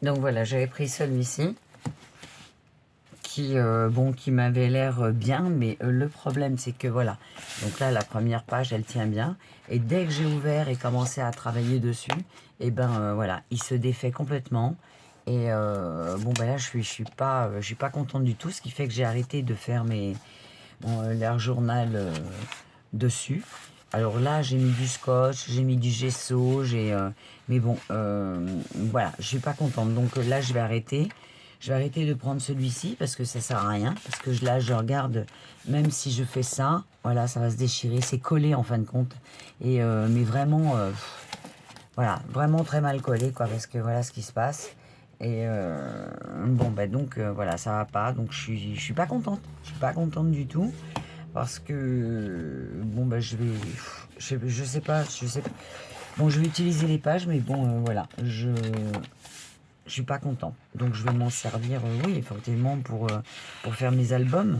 Donc voilà, j'avais pris celui-ci qui, bon, qui m'avait l'air bien, mais le problème c'est que voilà, donc là la première page elle tient bien, et dès que j'ai ouvert et commencé à travailler dessus, et ben voilà, il se défait complètement, et bon ben là je suis pas contente du tout, ce qui fait que j'ai arrêté de faire leur journal dessus. Alors là, j'ai mis du scotch, j'ai mis du gesso, mais bon, voilà, je suis pas contente. Donc là, je vais arrêter. Je vais arrêter de prendre celui-ci parce que ça sert à rien. Parce que là, je regarde, même si je fais ça, voilà, ça va se déchirer. C'est collé en fin de compte. Et mais vraiment, voilà, vraiment très mal collé, quoi. Parce que voilà ce qui se passe. Et bon, bah donc voilà, ça va pas. Donc je suis pas contente. Je suis pas contente du tout parce que bon bah je sais pas, bon je vais utiliser les pages, mais bon voilà, je suis pas content, donc je vais m'en servir, oui effectivement pour faire mes albums,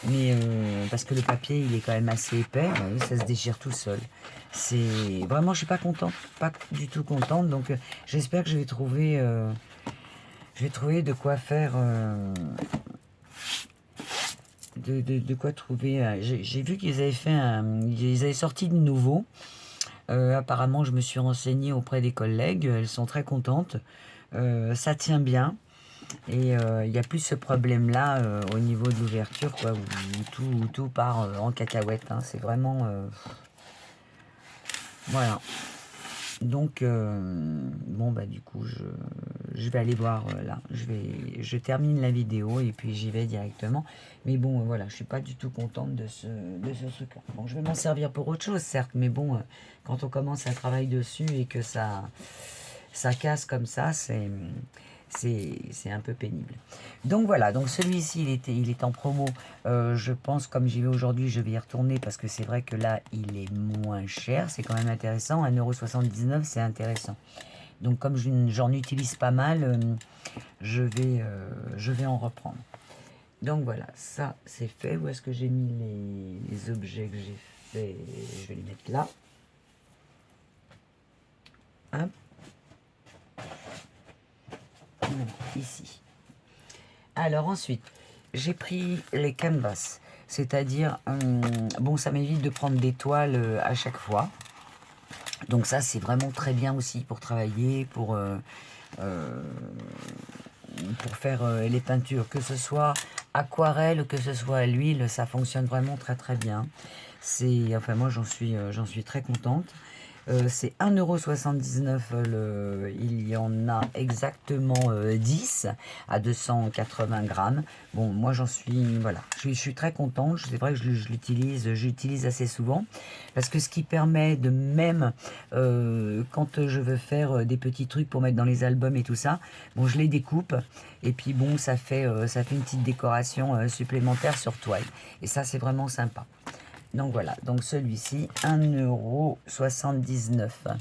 mais parce que le papier il est quand même assez épais, oui, ça se déchire tout seul. C'est vraiment, je suis pas contente, pas du tout contente, donc j'espère que je vais trouver de quoi faire, de quoi trouver. J'ai vu qu'ils avaient ils avaient sorti de nouveau. Apparemment, je me suis renseignée auprès des collègues. Elles sont très contentes. Ça tient bien. Et il n'y a plus ce problème-là au niveau de l'ouverture, quoi, où tout part en cacahuète, hein. C'est vraiment. Voilà. Donc, bon, bah, du coup, je vais aller voir là. Je termine la vidéo et puis j'y vais directement. Mais bon, voilà, je suis pas du tout contente de ce truc-là. Bon, je vais m'en servir pour autre chose, certes, mais bon, quand on commence à travailler dessus et que ça casse comme ça, c'est un peu pénible. Donc voilà, donc celui-ci, il est en promo. Je pense, comme j'y vais aujourd'hui, je vais y retourner parce que c'est vrai que là, il est moins cher. C'est quand même intéressant. 1,79 €, c'est intéressant. Donc comme j'en utilise pas mal, je vais en reprendre. Donc voilà, ça c'est fait. Où est-ce que j'ai mis les objets que j'ai fait? Je vais les mettre là. Hop. Voilà, ici. Alors ensuite, j'ai pris les canvas, c'est-à-dire, bon, ça m'évite de prendre des toiles à chaque fois. Donc ça, c'est vraiment très bien aussi pour travailler, euh, pour faire les peintures, que ce soit aquarelle ou que ce soit à l'huile, ça fonctionne vraiment très très bien. Enfin moi j'en suis très contente. C'est 1,79 €. Il y en a exactement 10 à 280 grammes. Bon, moi j'en suis, voilà, je suis très contente. C'est vrai que j'utilise assez souvent. Parce que ce qui permet de même, quand je veux faire des petits trucs pour mettre dans les albums et tout ça, bon, je les découpe. Et puis bon, ça fait une petite décoration supplémentaire sur toile. Et ça, c'est vraiment sympa. Donc voilà, donc celui-ci, 1,79 €.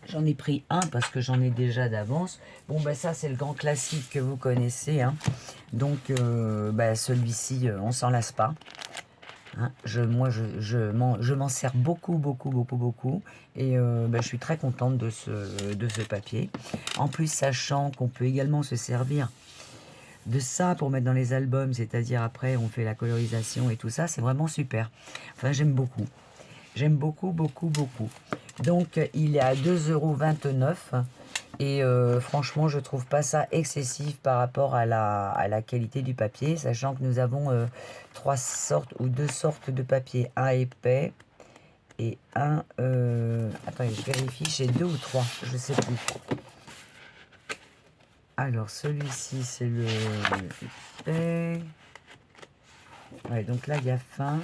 J'en ai pris un parce que j'en ai déjà d'avance. Bon, ben ça, c'est le grand classique que vous connaissez, hein. Donc, ben, celui-ci, on s'en lasse pas. Hein. Moi, je m'en sers beaucoup, beaucoup, beaucoup, beaucoup. Et ben, je suis très contente de ce papier. En plus, sachant qu'on peut également se servir de ça pour mettre dans les albums, c'est-à-dire après on fait la colorisation et tout ça, c'est vraiment super. Enfin, j'aime beaucoup. J'aime beaucoup, beaucoup, beaucoup. Donc, il est à 2,29 € et franchement, je trouve pas ça excessif par rapport à la qualité du papier, sachant que nous avons trois sortes ou deux sortes de papier, un épais et un... attendez, je vérifie, j'ai deux ou trois, je sais plus. Alors, celui-ci, c'est le épais. Ouais, donc là, il y a fin.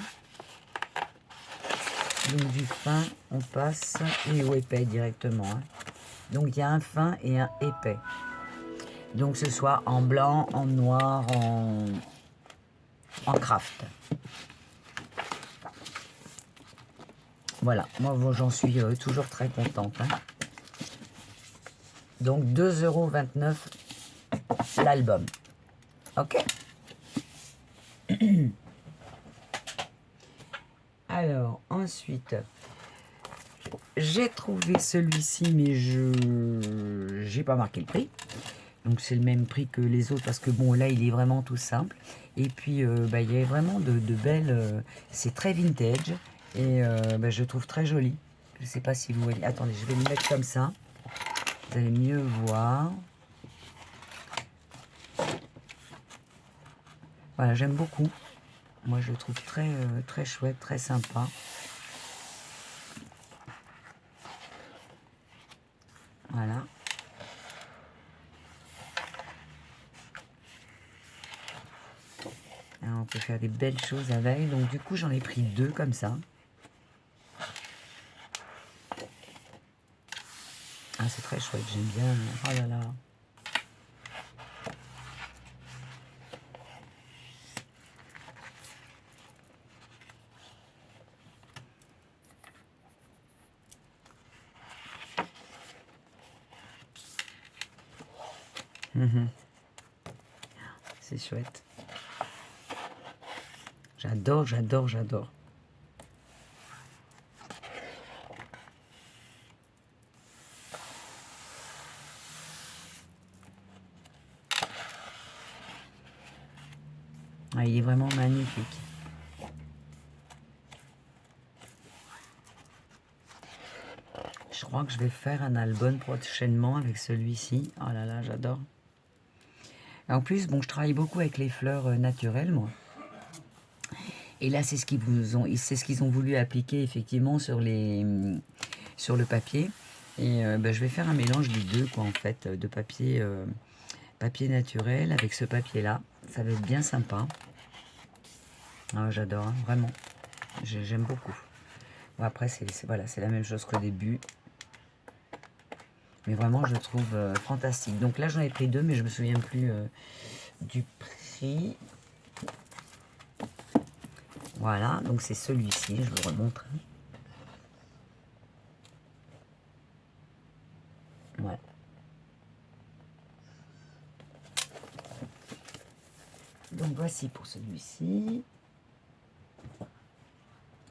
Donc, du fin, on passe et au épais directement. Hein. Donc, il y a un fin et un épais. Donc, ce soit en blanc, en noir, en craft. Voilà, moi, j'en suis toujours très contente. Hein. Donc, 2,29 € l'album. Ok. Alors, ensuite, J'ai trouvé celui-ci, mais j'ai pas marqué le prix. Donc c'est le même prix que les autres parce que bon là il est vraiment tout simple. Et puis bah, il y a vraiment de belles... c'est très vintage et bah, je trouve très joli. Je sais pas si vous voyez. Attendez, je vais le mettre comme ça. Vous allez mieux voir. Voilà, j'aime beaucoup. Moi je le trouve très chouette, très sympa. Voilà. Alors, on peut faire des belles choses avec. Donc du coup j'en ai pris deux comme ça. Ah c'est très chouette, j'aime bien. Oh là là. C'est chouette. J'adore, j'adore, j'adore. Ah, il est vraiment magnifique. Je crois que je vais faire un album prochainement avec celui-ci. Oh là là, j'adore. En plus, bon, je travaille beaucoup avec les fleurs naturelles, moi. Et là, c'est ce qu'ils ont voulu appliquer effectivement sur sur le papier. Et ben, je vais faire un mélange des deux, quoi, en fait, de papier naturel avec ce papier-là. Ça va être bien sympa. Ah, j'adore, hein, vraiment. J'aime beaucoup. Bon, après, voilà, c'est la même chose qu'au début. Mais vraiment, je le trouve fantastique. Donc là, j'en ai pris deux, mais je me souviens plus du prix. Voilà, donc c'est celui-ci, je vous remontre. Ouais. Donc voici pour celui-ci.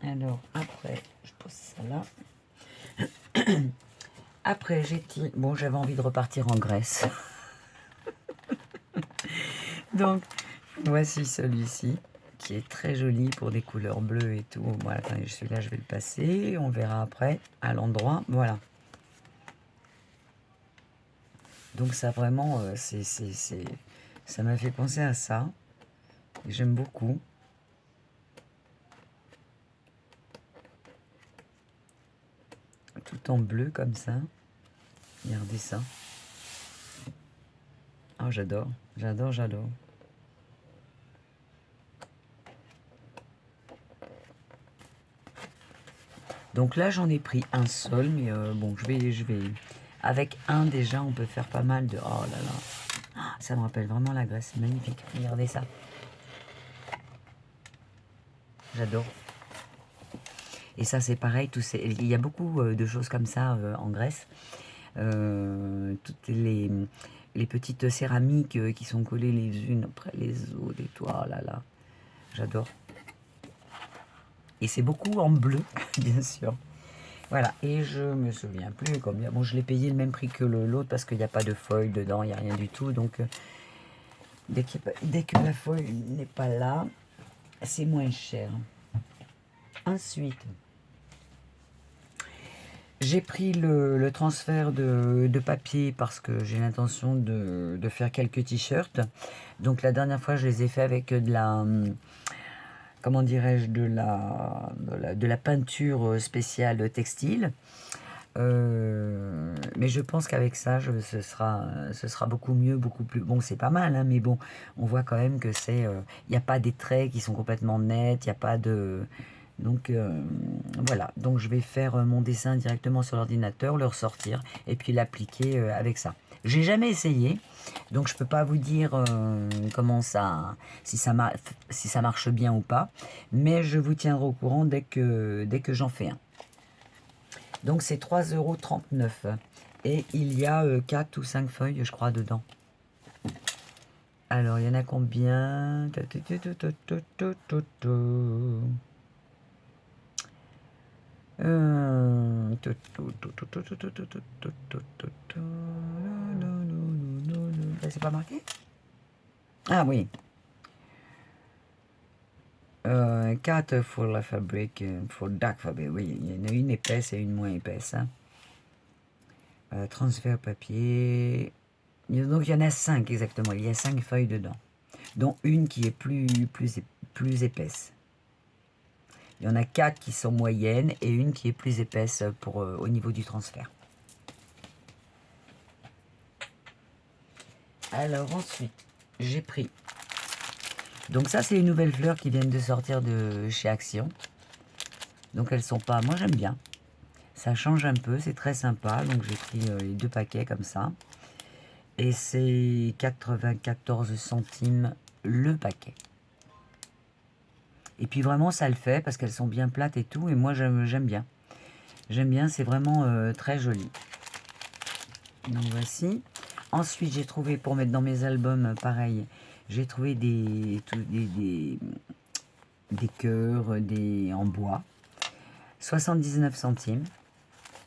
Alors après, je pose ça là. Après, bon, j'avais envie de repartir en Grèce. Donc voici celui-ci, qui est très joli pour des couleurs bleues et tout. Voilà, attendez, celui-là, je vais le passer. On verra après à l'endroit. Voilà. Donc ça vraiment, ça m'a fait penser à ça. J'aime beaucoup. Tout en bleu comme ça. Regardez ça. Oh, j'adore, j'adore, j'adore. Donc là, j'en ai pris un seul, mais bon, je vais... Avec un, déjà, on peut faire pas mal de... Oh là là. Ah, ça me rappelle vraiment la Grèce, c'est magnifique. Regardez ça. J'adore. Et ça, c'est pareil. Il y a beaucoup de choses comme ça en Grèce. Toutes les petites céramiques qui sont collées les unes après les autres et tout. Oh là là. J'adore. Et c'est beaucoup en bleu, bien sûr. Voilà, et je me souviens plus combien. Bon, je l'ai payé le même prix que l'autre parce qu'il n'y a pas de foil dedans, il n'y a rien du tout. Donc, dès que la foil n'est pas là, c'est moins cher. Ensuite, j'ai pris le transfert de papier parce que j'ai l'intention de faire quelques t-shirts. Donc, la dernière fois, je les ai fait avec de la... Comment dirais-je, de la peinture spéciale textile. Mais je pense qu'avec ça, ce sera beaucoup mieux, beaucoup plus... Bon, c'est pas mal, hein, mais bon, on voit quand même que c'est... Il n'y a pas des traits qui sont complètement nets, il n'y a pas de... Donc, voilà. Donc, je vais faire mon dessin directement sur l'ordinateur, le ressortir, et puis l'appliquer avec ça. J'ai jamais essayé, donc je peux pas vous dire comment ça... Si ça marche bien ou pas, mais je vous tiendrai au courant dès que j'en fais un. Donc c'est 3,39 € et il y a 4 ou 5 feuilles, je crois, dedans. Alors, il y en a combien? 4, C'est pas marqué? Ah oui. 4 pour la fabrique, pour dark fabric, oui, il y en a une épaisse et une moins épaisse. Hein. Transfert papier. Donc il y en a 5 exactement, il y a 5 feuilles dedans, dont une qui est plus épaisse. Il y en a 4 qui sont moyennes et une qui est plus épaisse pour, au niveau du transfert. Alors ensuite, j'ai pris. Donc ça, c'est les nouvelles fleurs qui viennent de sortir de chez Action. Donc elles sont pas... Moi, j'aime bien. Ça change un peu, c'est très sympa. Donc j'ai pris les 2 paquets comme ça. Et c'est 94 centimes le paquet. Et puis vraiment, ça le fait parce qu'elles sont bien plates et tout. Et moi, j'aime bien. J'aime bien, c'est vraiment très joli. Donc voici. Ensuite, j'ai trouvé, pour mettre dans mes albums, pareil, j'ai trouvé des cœurs en bois. 79 centimes.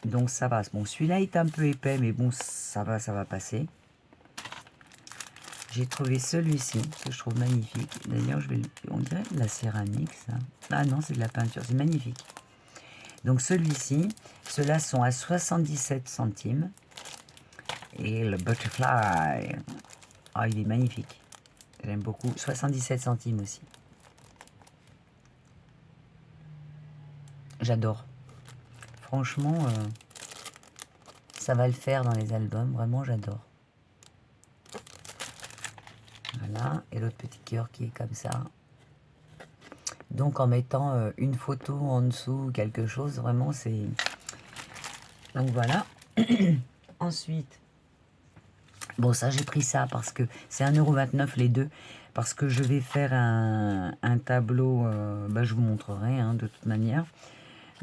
Donc ça va. Bon, celui-là est un peu épais, mais bon, ça va passer. J'ai trouvé celui-ci, que je trouve magnifique. D'ailleurs, on dirait de la céramique, ça. Ah non, c'est de la peinture, c'est magnifique. Donc celui-ci, ceux-là sont à 77 centimes. Et le butterfly, ah, il est magnifique. J'aime beaucoup. 77 centimes aussi. J'adore. Franchement, ça va le faire dans les albums. Vraiment, j'adore. Voilà. Et l'autre petit cœur qui est comme ça. Donc, en mettant une photo en dessous, quelque chose, vraiment, c'est... Donc, voilà. Ensuite, bon, ça, j'ai pris ça parce que c'est 1,29 € les deux. Parce que je vais faire un tableau, je vous montrerai hein, de toute manière.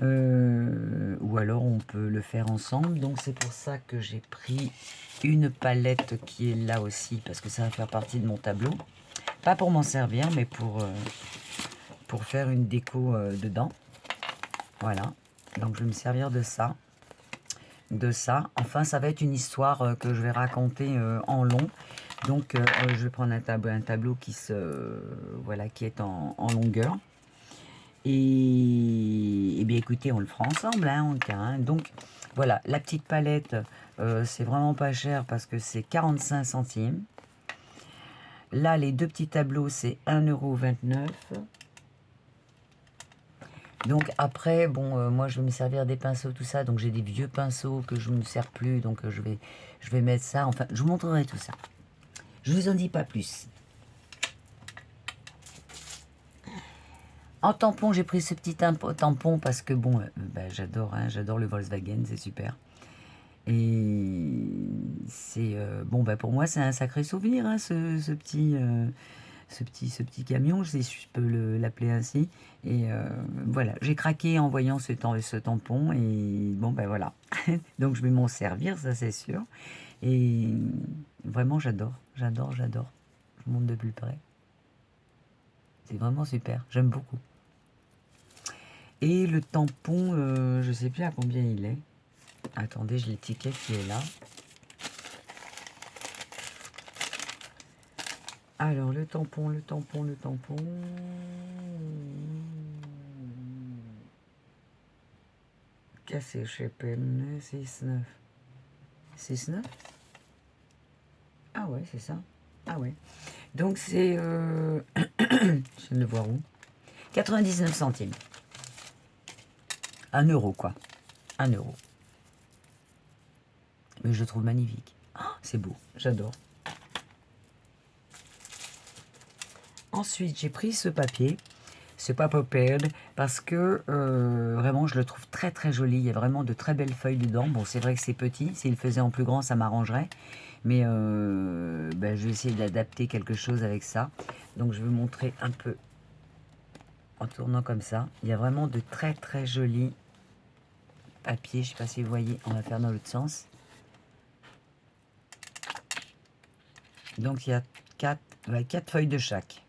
Ou alors on peut le faire ensemble. Donc c'est pour ça que j'ai pris une palette qui est là aussi. Parce que ça va faire partie de mon tableau. Pas pour m'en servir, mais pour faire une déco dedans. Voilà. Donc je vais me servir de ça. Enfin, ça va être une histoire que je vais raconter en long. Donc, je vais prendre un tableau qui qui est en longueur. Et bien, écoutez, on le fera ensemble, hein. Donc, voilà, la petite palette, c'est vraiment pas cher parce que c'est 45 centimes. Là, les 2 petits tableaux, c'est 1,29 €. Donc après, bon, moi je vais me servir des pinceaux, tout ça. Donc j'ai des vieux pinceaux que je ne me sers plus. Donc je vais mettre ça. Enfin, je vous montrerai tout ça. Je vous en dis pas plus. En tampon, j'ai pris ce petit tampon parce que bon, j'adore, hein, j'adore le Volkswagen, c'est super. Et c'est pour moi c'est un sacré souvenir, hein, ce petit camion, si je peux l'appeler ainsi. Et voilà, j'ai craqué en voyant ce tampon. Et bon, voilà. Donc, je vais m'en servir, ça c'est sûr. Et vraiment, j'adore. Je vous montre de plus près. C'est vraiment super. J'aime beaucoup. Et le tampon, je ne sais plus à combien il est. Attendez, j'ai l'étiquette qui est là. Alors, le tampon. Cassé chez PM 6,9. 6,9? Ah ouais, c'est ça. Ah ouais. Donc, c'est... je viens de le voir où. 99 centimes. 1 € quoi. 1 €. Mais je le trouve magnifique. Oh, c'est beau, j'adore. Ensuite, j'ai pris ce papier, ce paper pad, parce que vraiment, je le trouve très très joli. Il y a vraiment de très belles feuilles dedans. Bon, c'est vrai que c'est petit. S'il le faisait en plus grand, ça m'arrangerait. Mais je vais essayer d'adapter quelque chose avec ça. Donc, je vais vous montrer un peu en tournant comme ça. Il y a vraiment de très très jolis papiers. Je ne sais pas si vous voyez. On va faire dans l'autre sens. Donc, il y a 4 feuilles de chaque.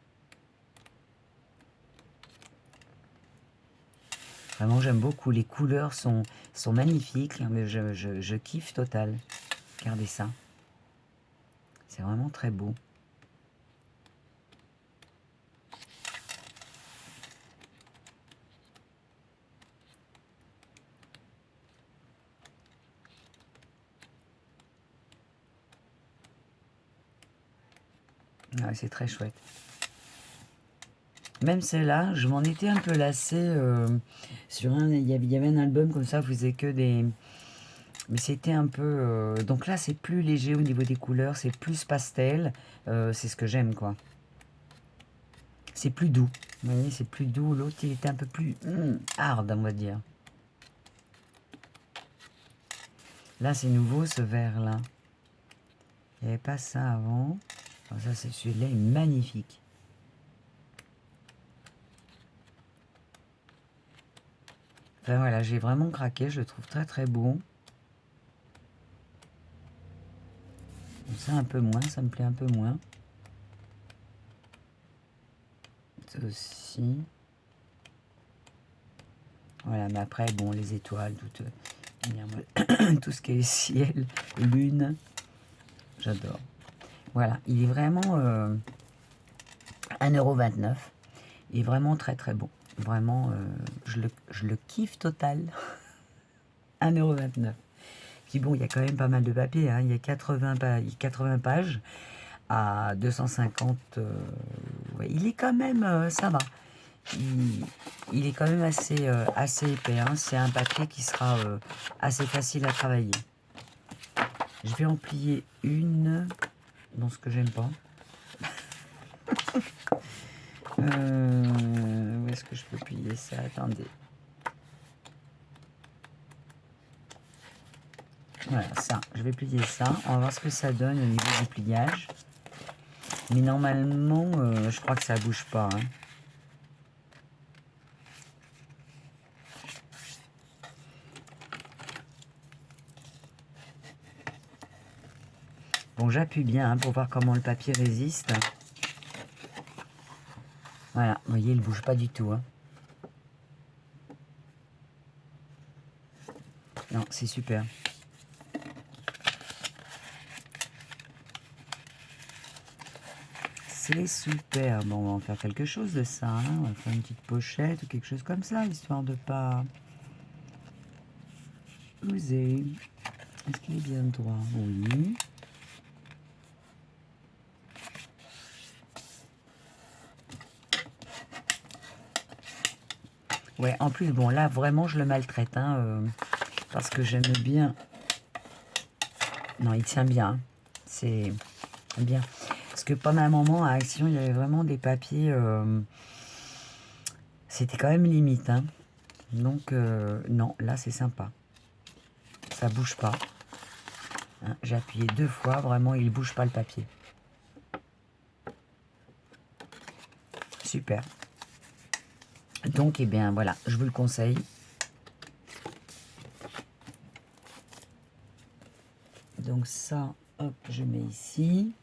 Vraiment, j'aime beaucoup. Les couleurs sont magnifiques. Mais je kiffe total. Regardez ça. C'est vraiment très beau. Ouais, c'est très chouette. Même celle-là, je m'en étais un peu lassée sur un. Il y avait un album comme ça, vous faisait que des. Mais c'était un peu. Donc là, c'est plus léger au niveau des couleurs, c'est plus pastel. C'est ce que j'aime, quoi. C'est plus doux. Vous voyez, c'est plus doux. L'autre, il était un peu plus hard, on va dire. Là, c'est nouveau, ce vert-là. Il n'y avait pas ça avant. Alors ça, c'est celui-là, est magnifique. Enfin voilà, j'ai vraiment craqué, je le trouve très très beau. Ça un peu moins, ça me plaît un peu moins. Ça aussi. Voilà, mais après, bon, les étoiles, tout ce qui est ciel, lune, j'adore. Voilà, il est vraiment 1,29 €. Il est vraiment très très beau. Vraiment, je le kiffe total. 1,29 €. Puis bon, il y a quand même pas mal de papier. Hein. Il y a 80 pages à 250. Ouais, il est quand même, ça va. Il est quand même assez épais. Hein. C'est un papier qui sera assez facile à travailler. Je vais en plier une dans ce que j'aime pas. Où est-ce que je peux plier ça? Attendez. Voilà, ça. Je vais plier ça. On va voir ce que ça donne au niveau du pliage. Mais normalement, je crois que ça bouge pas. Hein. Bon, j'appuie bien hein, pour voir comment le papier résiste. Voilà, vous voyez, il ne bouge pas du tout. Hein. Non, c'est super. C'est super. Bon, on va en faire quelque chose de ça. Hein. On va faire une petite pochette ou quelque chose comme ça, histoire de pas user. Est-ce qu'il est bien droit? Oui. Ouais, en plus, bon, là, vraiment, je le maltraite. Hein, parce que j'aime bien. Non, il tient bien. Hein. C'est bien. Parce que pendant un moment, à Action, il y avait vraiment des papiers. C'était quand même limite. Hein. Donc, non, là, c'est sympa. Ça bouge pas. Hein, j'ai appuyé 2 fois. Vraiment, il bouge pas le papier. Super. Donc, eh bien, voilà, je vous le conseille. Donc ça, hop, je mets ici.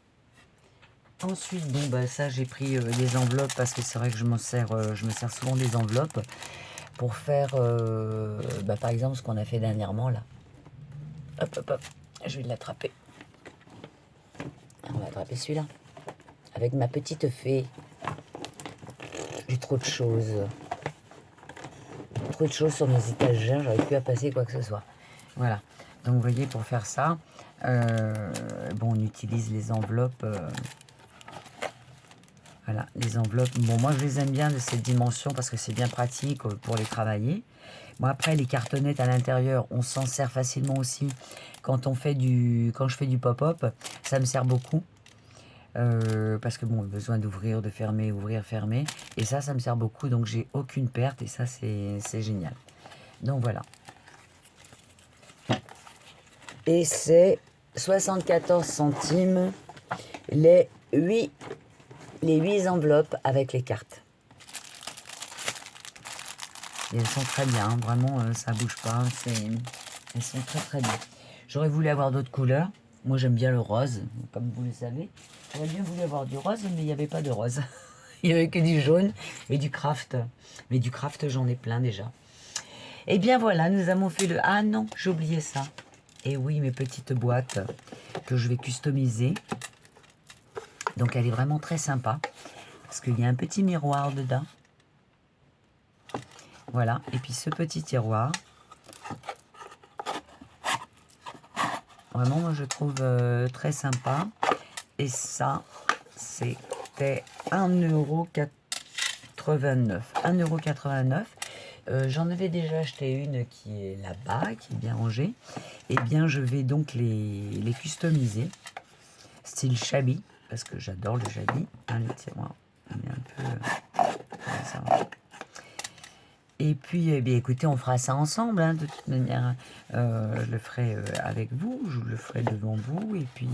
Ensuite, bon, bah, ça, j'ai pris des enveloppes parce que c'est vrai que je me sers souvent des enveloppes pour faire, bah, par exemple, ce qu'on a fait dernièrement, là. Hop, hop, hop, je vais l'attraper. On va attraper celui-là. Avec ma petite fée. J'ai trop de choses. Trop de choses sur mes étagères, j'aurais pu à passer quoi que ce soit. Voilà. Donc, vous voyez, pour faire ça, bon, on utilise les enveloppes. Voilà, les enveloppes. Bon, moi, je les aime bien de cette dimension parce que c'est bien pratique pour les travailler. Bon, après, les cartonnettes à l'intérieur, on s'en sert facilement aussi quand je fais du pop-up. Ça me sert beaucoup. Parce que bon, besoin d'ouvrir, de fermer, ouvrir, fermer. Et ça me sert beaucoup. Donc, j'ai aucune perte. Et ça, c'est génial. Donc, voilà. Et c'est 74 centimes les 8 enveloppes avec les cartes. Et elles sont très bien, hein, vraiment, ça bouge pas. Elles sont très très bien. J'aurais voulu avoir d'autres couleurs. Moi, j'aime bien le rose, comme vous le savez. J'aurais bien voulu avoir du rose, mais il n'y avait pas de rose. Il n'y avait que du jaune et du craft. Mais du craft, j'en ai plein déjà. Et bien voilà, nous avons fait le... Ah non, j'ai oublié ça. Et oui, mes petites boîtes que je vais customiser. Donc elle est vraiment très sympa. Parce qu'il y a un petit miroir dedans. Voilà, et puis ce petit tiroir. Vraiment, moi je trouve très sympa. Et ça, c'était 1,89 €. 1,89 €. J'en avais déjà acheté une qui est là-bas, qui est bien rangée. Et bien, je vais donc les customiser. Style shabby, parce que j'adore le shabby. Hein, le tiroir, on est un peu... voilà, ça va. Et puis, eh bien, écoutez, on fera ça ensemble, hein, de toute manière. Je le ferai avec vous, je le ferai devant vous. Et puis,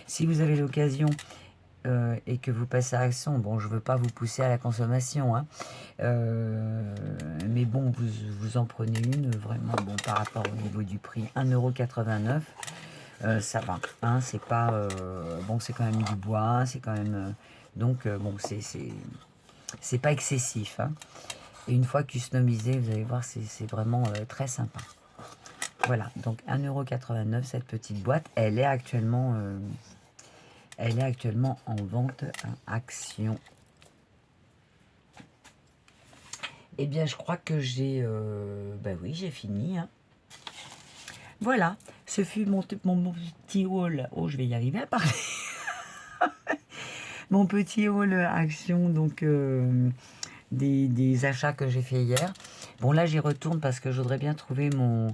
si vous avez l'occasion et que vous passez à l'action, bon, je ne veux pas vous pousser à la consommation, hein, mais bon, vous en prenez une, vraiment, bon, par rapport au niveau du prix, 1,89 €, ça va. Hein, c'est pas... bon, c'est quand même du bois, c'est quand même... donc, bon, c'est pas excessif, hein. Et une fois customisé, vous allez voir, c'est vraiment très sympa. Voilà, donc 1,89 € cette petite boîte. Elle est actuellement en vente à Action. Eh bien, je crois que j'ai... ben oui, j'ai fini. Hein. Voilà, ce fut mon petit haul. Oh, je vais y arriver à parler. Mon petit haul Action, donc... des achats que j'ai fait hier. Bon, là, j'y retourne parce que je voudrais bien trouver mon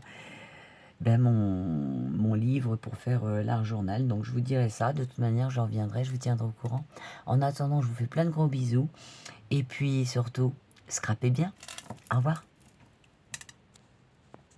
livre pour faire l'art journal. Donc, je vous dirai ça. De toute manière, j'en reviendrai. Je vous tiendrai au courant. En attendant, je vous fais plein de gros bisous. Et puis, surtout, scrapez bien. Au revoir.